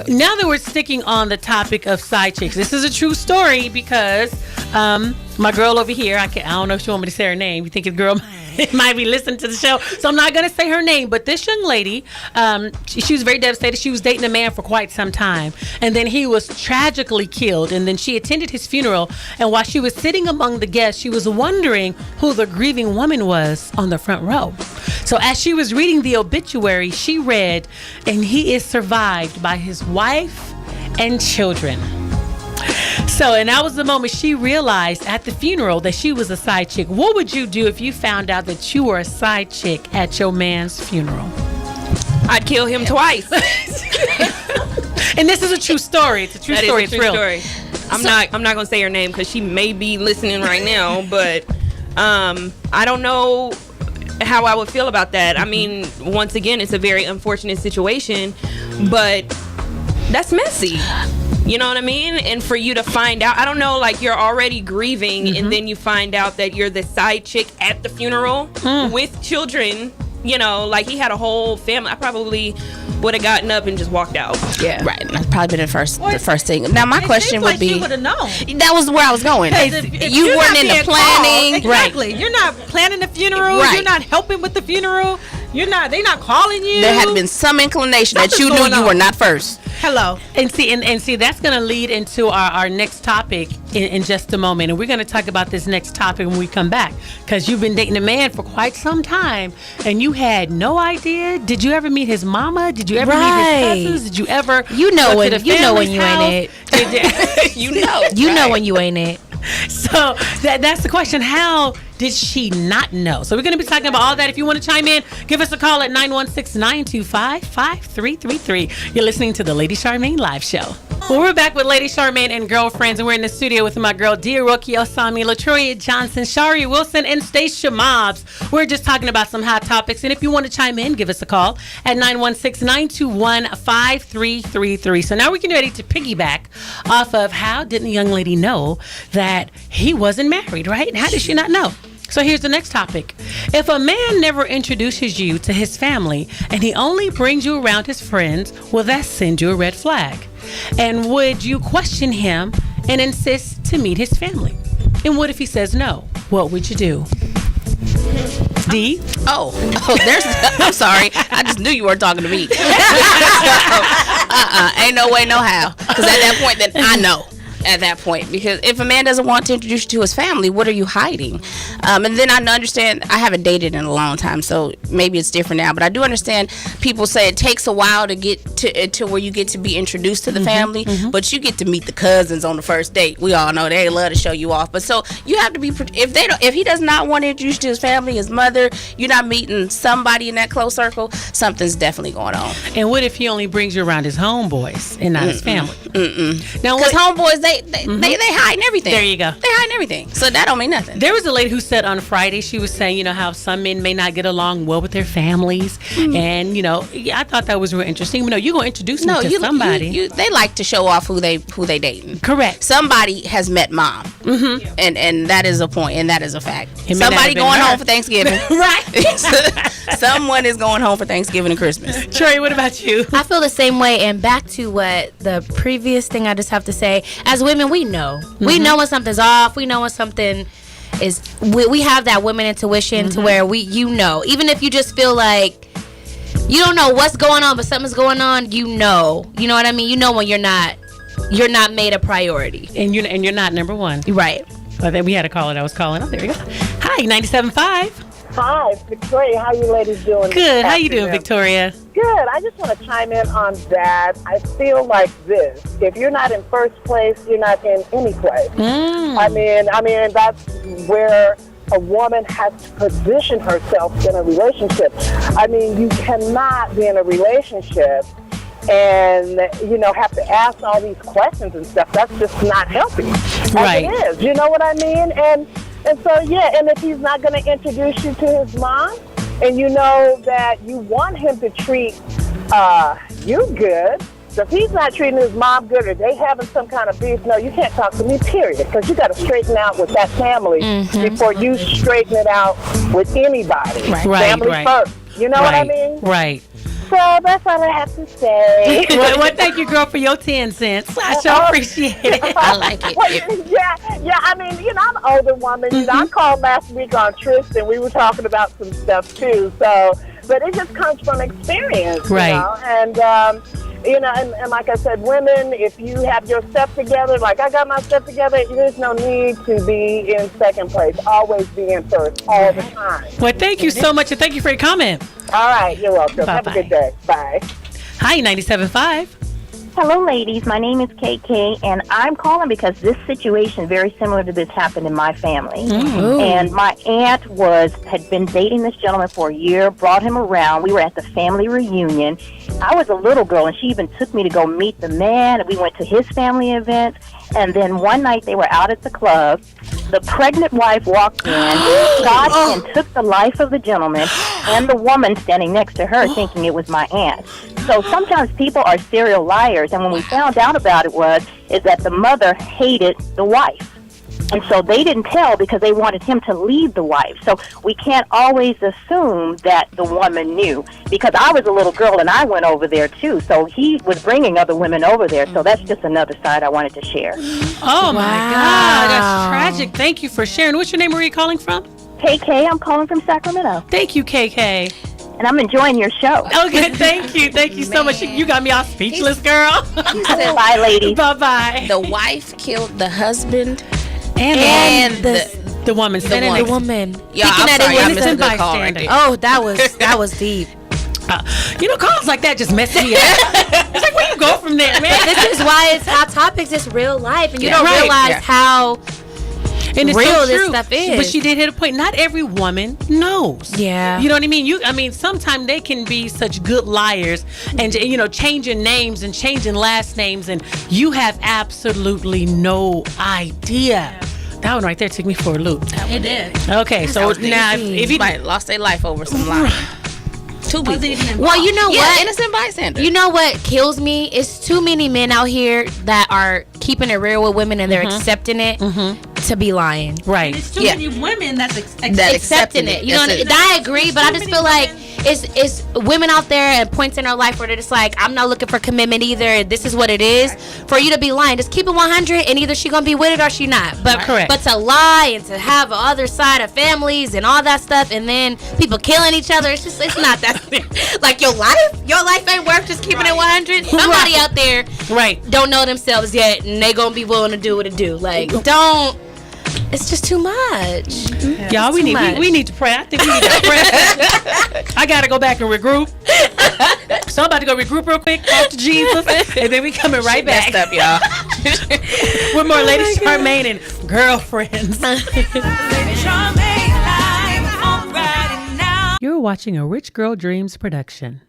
Now that we're sticking on the topic of side chicks, this is a true story because my girl over here, I don't know if she want me to say her name. You think the girl might be listening to the show, so I'm not going to say her name. But this young lady, she was very devastated. She was dating a man for quite some time, and then he was tragically killed. And then she attended his funeral, and while she was sitting among the guests, she was wondering who the grieving woman was on the front row. So as she was reading the obituary, she read, and he is survived by his wife and children. So, and that was the moment she realized at the funeral that she was a side chick. What would you do if you found out that you were a side chick at your man's funeral? I'd kill him twice. And this is a true story. It's a true story. It's real. Story. I'm not gonna say her name because she may be listening right now, but I don't know how I would feel about that. I mean, once again, it's a very unfortunate situation, but that's messy. You know what I mean? And for you to find out, I don't know, like you're already grieving and then you find out that you're the side chick at the funeral with children. You know, like he had a whole family. I probably would have gotten up and just walked out. Yeah, right. That's probably been the first thing. Now my question would be, you would have known. That was where I was going. If you weren't in the planning, exactly. Right? You're not planning the funeral. Right. You're not helping with the funeral. They're not calling you. There had been some inclination that you knew you were not first. Hello. And see, that's going to lead into our next topic in just a moment. And we're going to talk about this next topic when we come back. Because you've been dating a man for quite some time and you had no idea. Did you ever meet his mama? Did you ever meet his cousins? Did you ever when you know when you ain't it. You know when you ain't it. So that's the question. How did she not know? So we're going to be talking about all that. If you want to chime in, give us a call at 916-925-5333. You're listening to the Lady Charmaine Live Show. Well, we're back with Lady Charmaine and Girlfriends, and we're in the studio with my girl, Dia Roki Osami, LaTroya Johnson, Shari Wilson, and Stacia Mobbs. We're just talking about some hot topics, and if you want to chime in, give us a call at 916-921-5333. So now we're getting ready to piggyback off of how didn't the young lady know that he wasn't married, right? How did she not know? So here's the next topic. If a man never introduces you to his family and he only brings you around his friends, will that send you a red flag? And would you question him and insist to meet his family? And what if he says no? What would you do? D? Oh, I'm sorry. I just knew you weren't talking to me. Ain't no way, no how. Because at that point, then I know. At that point, because if a man doesn't want to introduce you to his family, what are you hiding? And then I understand, I haven't dated in a long time, so maybe it's different now, but I do understand people say it takes a while to get to where you get to be introduced to the family, but you get to meet the cousins on the first date. We all know they love to show you off, but so you have to be, if he does not want to introduce you to his family, his mother, you're not meeting somebody in that close circle, something's definitely going on. And what if he only brings you around his homeboys and not his family? Now, because homeboys, they hiding everything. There you go. They hiding everything. So that don't mean nothing. There was a lady who said on Friday, she was saying, you know, how some men may not get along well with their families. And, you know, I thought that was real interesting. You know, you're going to introduce me to somebody. They like to show off who they dating. Correct. Somebody has met mom. And that is a point, and that is a fact. Somebody going home for Thanksgiving. Right. Someone is going home for Thanksgiving and Christmas. Trey, what about you? I feel the same way. And back to what the previous thing I just have to say, as women, we know. We know when something's off. We know when something is. We have that women intuition to where even if you just feel like you don't know what's going on, but something's going on, you know what I mean. You know when you're not made a priority, and you're not number one, right? But then we had a caller that was calling. Oh, there we go. Hi, 97.5. Hi, Victoria. How you ladies doing? Good. How you doing, Victoria? Good. I just want to chime in on that. I feel like this. If you're not in first place, you're not in any place. I mean, that's where a woman has to position herself in a relationship. I mean, you cannot be in a relationship and, have to ask all these questions and stuff. That's just not healthy. Right. As it is. You know what I mean? And so, and if he's not going to introduce you to his mom, and you know that you want him to treat you good, so if he's not treating his mom good or they having some kind of beef, no, you can't talk to me, period. Because you got to straighten out with that family before you straighten it out with anybody. Right. Family right. first. You know what I mean? Right. So that's all I have to say. Well, thank you, girl, for your 10 cents. I sure appreciate it. I like it. Well, yeah. I mean, I'm an older woman. I called last week on Tristan. We were talking about some stuff too. So, but it just comes from experience, right? And and like I said, women, if you have your stuff together, like I got my stuff together, there's no need to be in second place. Always be in first, all the time. Well, thank you so much, and thank you for your comment. All right, you're welcome. Bye-bye. Have a good day. Bye. Hi, 97.5. Hello, ladies. My name is KK, and I'm calling because this situation, very similar to this, happened in my family. And my aunt had been dating this gentleman for a year, brought him around. We were at the family reunion. I was a little girl, and she even took me to go meet the man. We went to his family event, and then one night they were out at the club. The pregnant wife walked in, shot and took the life of the gentleman and the woman standing next to her, thinking it was my aunt. So sometimes people are serial liars, and when we found out about it is that the mother hated the wife. And so they didn't tell because they wanted him to leave the wife. So we can't always assume that the woman knew, because I was a little girl and I went over there too. So he was bringing other women over there. So that's just another side I wanted to share. Oh, my God. That's tragic. Thank you for sharing. What's your name? Where are you calling from? KK, I'm calling from Sacramento. Thank you, KK. And I'm enjoying your show. Okay, thank you. Thank you so much. You got me all speechless, girl. Bye, ladies. Bye-bye. The wife killed the husband And the woman. The woman. Yeah, I'm Thinking sorry, that I it missed was a good call right there. Oh, that was deep. Calls like that just mess me up. It's like, where you go from there, man? This is why it's hot topics. It's real life, and you don't Right. realize how And it's real so this true. stuff is. But she did hit a point. Not every woman knows. Yeah. You know what I mean? Sometimes they can be such good liars and, changing names and changing last names, and you have absolutely no idea. That one right there took me for a loop. It did. Okay, so now if you Somebody lost their life over some lying. Two people. Well, you know what? Innocent bystander. You know what kills me? It's too many men out here that are keeping it real with women and they're accepting it to be lying. right. It's too many women that's Accepting it. You know, I agree, but I just feel like it's women out there and points in our life where they're just like, I'm not looking for commitment either. This is what it is. For you to be lying, just keep it 100, and either she gonna be with it or she not. But Correct. But to lie and to have a other side of families and all that stuff, and then people killing each other, it's not that. Like your life ain't worth just keeping it 100. Somebody out there don't know themselves yet, and they gonna be willing to do what it do. Like don't. It's just too much. Y'all, we need to pray. I think we need to pray. I gotta go back and regroup. So I'm about to go regroup real quick, talk to Jesus, and then we coming right back. Messed up, y'all. With more Lady Charmaine and Girlfriends. You're watching a Rich Girl Dreams production.